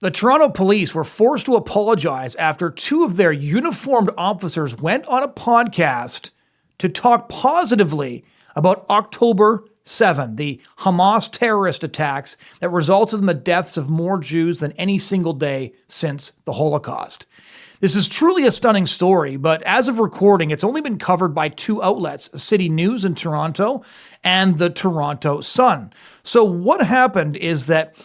The Toronto police were forced to apologize after two of their uniformed officers went on a podcast to talk positively about October 7, the Hamas terrorist attacks that resulted in the deaths of more Jews than any single day since the Holocaust. This is truly a stunning story, but as of recording, it's only been covered by two outlets, City News in Toronto and the Toronto Sun. So what happened is that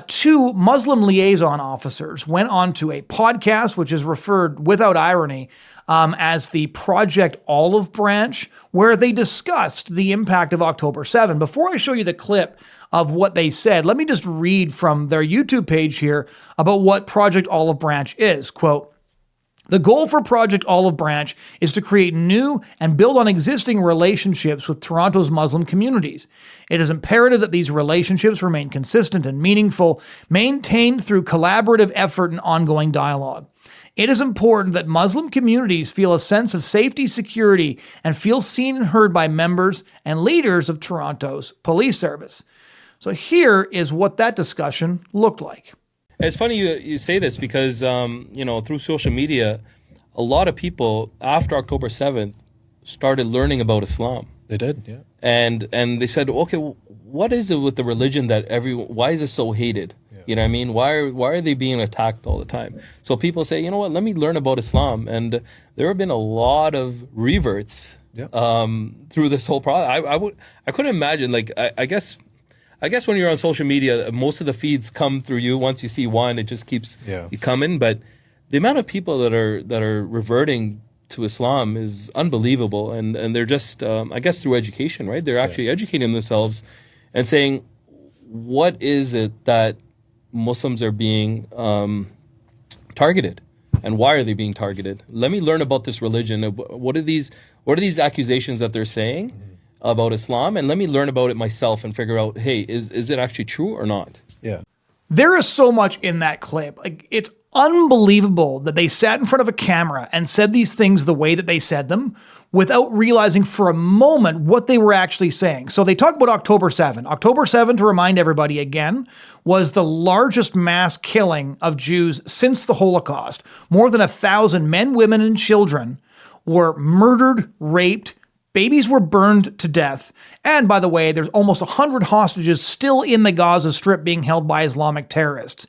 two Muslim liaison officers went onto a podcast, which is referred without irony as the Project Olive Branch, where they discussed the impact of October 7. Before I show you the clip of what they said, let me just read from their YouTube page here about what Project Olive Branch is. Quote, "The goal for Project Olive Branch is to create new and build on existing relationships with Toronto's Muslim communities. It is imperative that these relationships remain consistent and meaningful, maintained through collaborative effort and ongoing dialogue. It is important that Muslim communities feel a sense of safety, security, and feel seen and heard by members and leaders of Toronto's police service." So here is what that discussion looked like. It's funny you say this because, through social media, a lot of people after October 7th started learning about Islam. They did, yeah. And they said, okay, what is it with the religion that why is it so hated? Yeah. You know what I mean? Why are they being attacked all the time? So people say, you know what, let me learn about Islam. And there have been a lot of reverts through this whole process. I couldn't imagine, I guess when you're on social media, most of the feeds come through you. Once you see one, it just keeps coming. But the amount of people that are reverting to Islam is unbelievable, and they're just I guess through education, right? They're actually educating themselves and saying, what is it that Muslims are being targeted, and why are they being targeted? Let me learn about this religion. What are these accusations that they're saying about Islam, and let me learn about it myself and figure out, hey, is it actually true or not? Yeah. There is so much in that clip. It's unbelievable that they sat in front of a camera and said these things the way that they said them without realizing for a moment what they were actually saying. So they talk about October 7. October 7, to remind everybody again, was the largest mass killing of Jews since the Holocaust. More than 1,000 men, women, and children were murdered, raped, babies were burned to death. And by the way, there's almost 100 hostages still in the Gaza Strip being held by Islamic terrorists.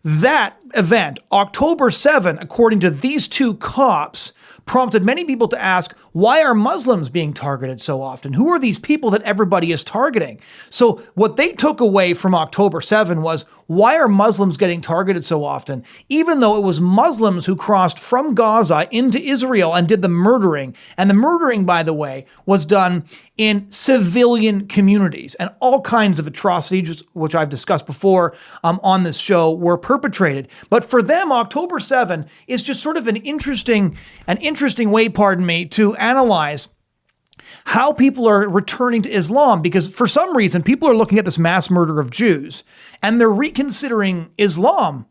That event, October 7, according to these two cops, prompted many people to ask, why are Muslims being targeted so often? Who are these people that everybody is targeting? So what they took away from October 7 was, why are Muslims getting targeted so often? Even though it was Muslims who crossed from Gaza into Israel and did the murdering. And the murdering, by the way, was done in civilian communities, and all kinds of atrocities, which I've discussed before on this show, were perpetrated. But for them, October 7 is just sort of an interesting way, to analyze how people are returning to Islam, because for some reason, people are looking at this mass murder of Jews and they're reconsidering Islam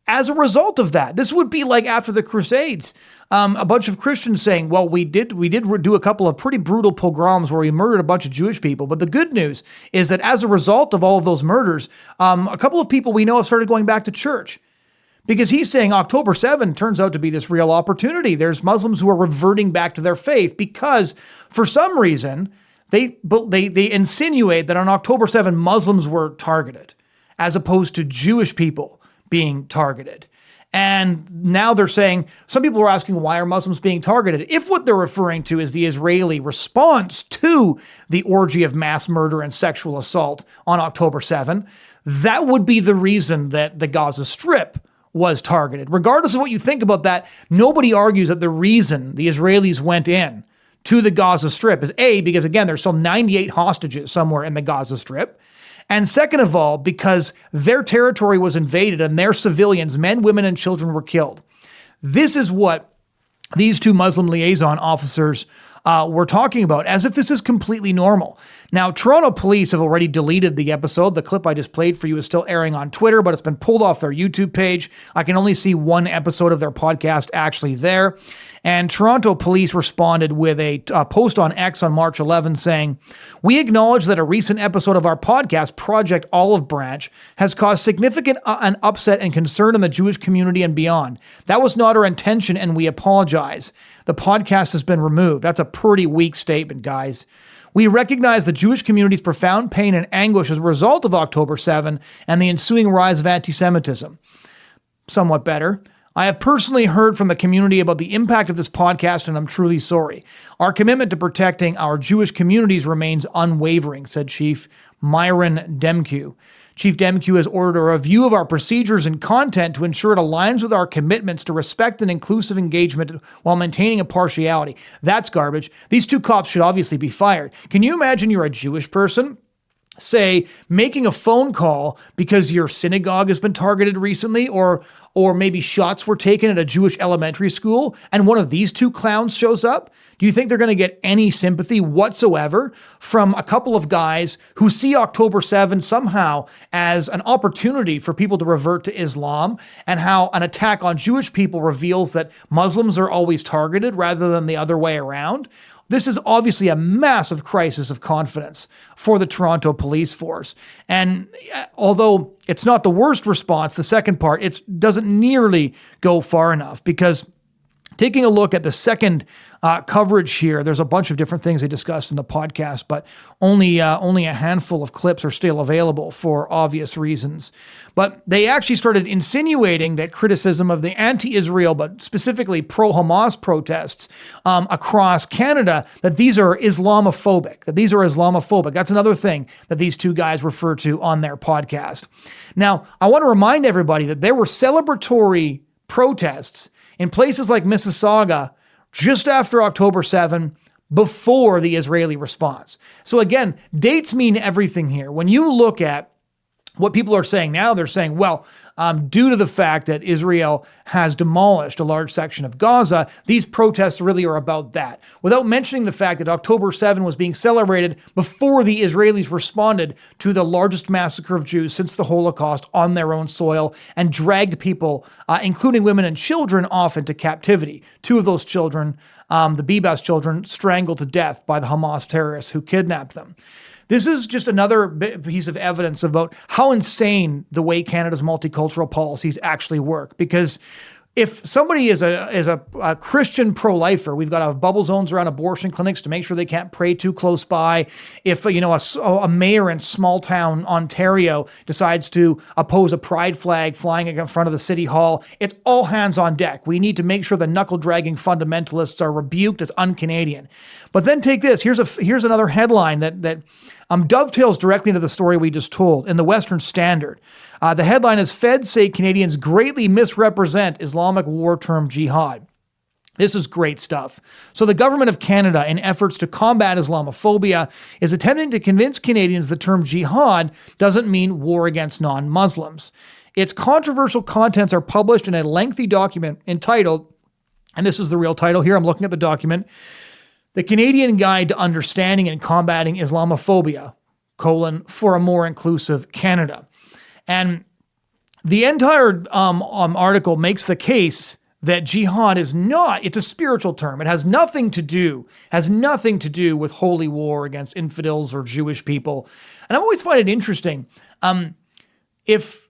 as a result of that. This would be like after the Crusades, a bunch of Christians saying, well, we did do a couple of pretty brutal pogroms where we murdered a bunch of Jewish people. But the good news is that as a result of all of those murders, a couple of people we know have started going back to church. Because he's saying October 7 turns out to be this real opportunity. There's Muslims who are reverting back to their faith because for some reason they insinuate that on October 7 Muslims were targeted as opposed to Jewish people being targeted. And now they're saying, some people are asking, why are Muslims being targeted? If what they're referring to is the Israeli response to the orgy of mass murder and sexual assault on October 7, that would be the reason that the Gaza Strip was targeted. Regardless of what you think about that, nobody argues that the reason the Israelis went in to the Gaza Strip is A, because again, there's still 98 hostages somewhere in the Gaza Strip. And second of all, because their territory was invaded and their civilians, men, women, and children were killed. This is what these two Muslim liaison officers were talking about, as if this is completely normal. Now, Toronto police have already deleted the episode. The clip I just played for you is still airing on Twitter, but it's been pulled off their YouTube page. I can only see one episode of their podcast actually there. And Toronto police responded with a post on X on March 11 saying, "We acknowledge that a recent episode of our podcast, Project Olive Branch, has caused significant an upset and concern in the Jewish community and beyond. That was not our intention, and we apologize. The podcast has been removed." That's a pretty weak statement, guys. "We recognize the Jewish community's profound pain and anguish as a result of October 7 and the ensuing rise of anti-Semitism." Somewhat better. "I have personally heard from the community about the impact of this podcast, and I'm truly sorry. Our commitment to protecting our Jewish communities remains unwavering," said Chief Myron Demke. Chief Demke has ordered a review of our procedures and content to ensure it aligns with our commitments to respect and inclusive engagement while maintaining impartiality. That's garbage. These two cops should obviously be fired. Can you imagine you're a Jewish person, say, making a phone call because your synagogue has been targeted recently, or maybe shots were taken at a Jewish elementary school, and one of these two clowns shows up? Do you think they're going to get any sympathy whatsoever from a couple of guys who see October 7 somehow as an opportunity for people to revert to Islam, and how an attack on Jewish people reveals that Muslims are always targeted rather than the other way around? This is obviously a massive crisis of confidence for the Toronto police force. And although it's not the worst response, the second part, it doesn't nearly go far enough, because taking a look at the second coverage here, there's a bunch of different things they discussed in the podcast, but only a handful of clips are still available for obvious reasons. But they actually started insinuating that criticism of the anti-Israel, but specifically pro-Hamas protests across Canada, that these are Islamophobic, That's another thing that these two guys refer to on their podcast. Now, I want to remind everybody that there were celebratory protests in places like Mississauga just after October 7, before the Israeli response. So again, dates mean everything here. When you look at what people are saying now, they're saying, well, due to the fact that Israel has demolished a large section of Gaza, these protests really are about that, without mentioning the fact that October 7 was being celebrated before the Israelis responded to the largest massacre of Jews since the Holocaust on their own soil, and dragged people, including women and children, off into captivity. Two of those children, the Bibas children, strangled to death by the Hamas terrorists who kidnapped them. This is just another piece of evidence about how insane the way Canada's multicultural policies actually work. Because if somebody is a Christian pro-lifer, we've got to have bubble zones around abortion clinics to make sure they can't pray too close by. If a mayor in small town Ontario decides to oppose a pride flag flying in front of the city hall, it's all hands on deck. We need to make sure the knuckle-dragging fundamentalists are rebuked as un-Canadian. But then take this. Here's another headline that dovetails directly into the story we just told in the Western Standard. The headline is, "Feds say Canadians greatly misrepresent Islamic war term jihad." This is great stuff. So the government of Canada, in efforts to combat Islamophobia, is attempting to convince Canadians the term jihad doesn't mean war against non-Muslims. Its controversial contents are published in a lengthy document entitled, and this is the real title here, I'm looking at the document, "The Canadian Guide to Understanding and Combating Islamophobia, for a More Inclusive Canada." And the entire article makes the case that jihad is not, it's a spiritual term. It has nothing to do with holy war against infidels or Jewish people. And I always find it interesting. If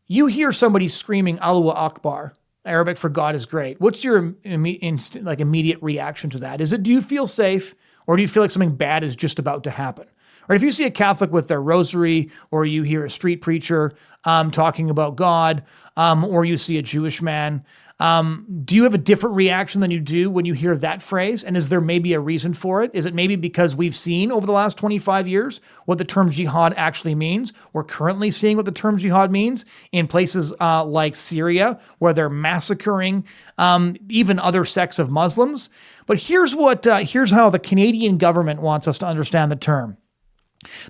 you hear somebody screaming Allahu Akbar, Arabic for God is great, what's your immediate reaction to that? Do you feel safe, or do you feel like something bad is just about to happen? Or if you see a Catholic with their rosary, or you hear a street preacher talking about God, or you see a Jewish man, do you have a different reaction than you do when you hear that phrase? And is there maybe a reason for it? Is it maybe because we've seen over the last 25 years what the term jihad actually means? We're currently seeing what the term jihad means in places like Syria, where they're massacring even other sects of Muslims. But here's how the Canadian government wants us to understand the term.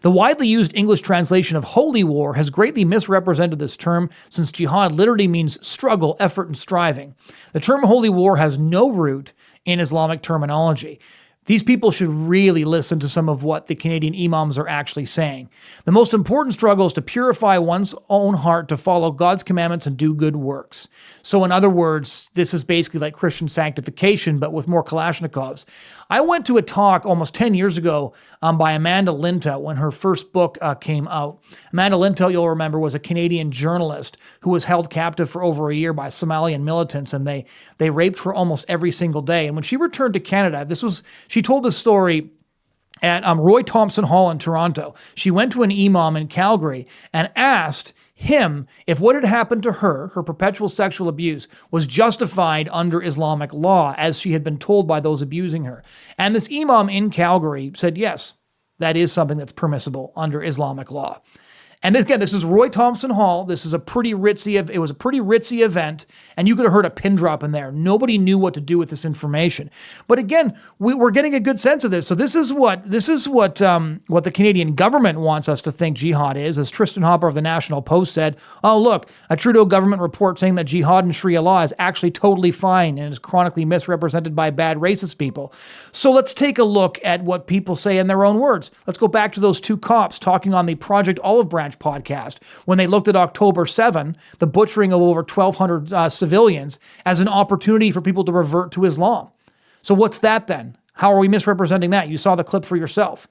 "The widely used English translation of holy war has greatly misrepresented this term, since jihad literally means struggle, effort, and striving. The term holy war has no root in Islamic terminology. These people should really listen to some of what the Canadian imams are actually saying. The most important struggle is to purify one's own heart to follow God's commandments and do good works. So in other words, this is basically like Christian sanctification, but with more Kalashnikovs. I went to a talk almost 10 years ago by Amanda Linta when her first book came out. Amanda Linta, you'll remember, was a Canadian journalist who was held captive for over a year by Somalian militants, and they raped her almost every single day. And when she returned to Canada, she told this story at Roy Thompson Hall in Toronto. She went to an imam in Calgary and asked him if what had happened to her perpetual sexual abuse, was justified under Islamic law, as she had been told by those abusing her. And this imam in Calgary said, yes, that is something that's permissible under Islamic law. And again, this is Roy Thompson Hall. This is it was a pretty ritzy event, and you could have heard a pin drop in there. Nobody knew what to do with this information. But again, we're getting a good sense of this. So this is what the Canadian government wants us to think jihad is. As Tristan Hopper of the National Post said, oh, look, a Trudeau government report saying that jihad in Sharia law is actually totally fine and is chronically misrepresented by bad racist people. So let's take a look at what people say in their own words. Let's go back to those two cops talking on the Project Olive Branch podcast when they looked at October 7, the butchering of over 1,200 civilians, as an opportunity for people to revert to Islam. So what's that then? How are we misrepresenting that? You saw the clip for yourself.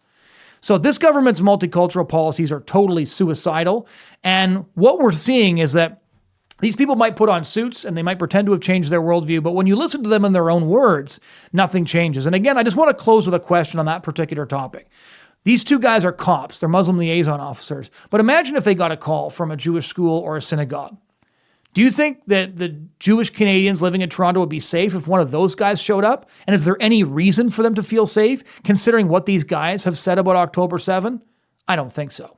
So this government's multicultural policies are totally suicidal. And what we're seeing is that these people might put on suits and they might pretend to have changed their worldview, but when you listen to them in their own words, nothing changes. And again, I just want to close with a question on that particular topic. These two guys are cops. They're Muslim liaison officers. But imagine if they got a call from a Jewish school or a synagogue. Do you think that the Jewish Canadians living in Toronto would be safe if one of those guys showed up? And is there any reason for them to feel safe, considering what these guys have said about October 7? I don't think so.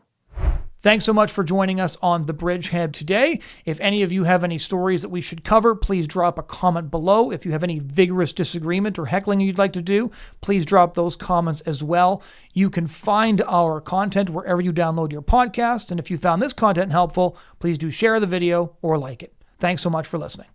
Thanks so much for joining us on The Bridgehead today. If any of you have any stories that we should cover, please drop a comment below. If you have any vigorous disagreement or heckling you'd like to do, please drop those comments as well. You can find our content wherever you download your podcast. And if you found this content helpful, please do share the video or like it. Thanks so much for listening.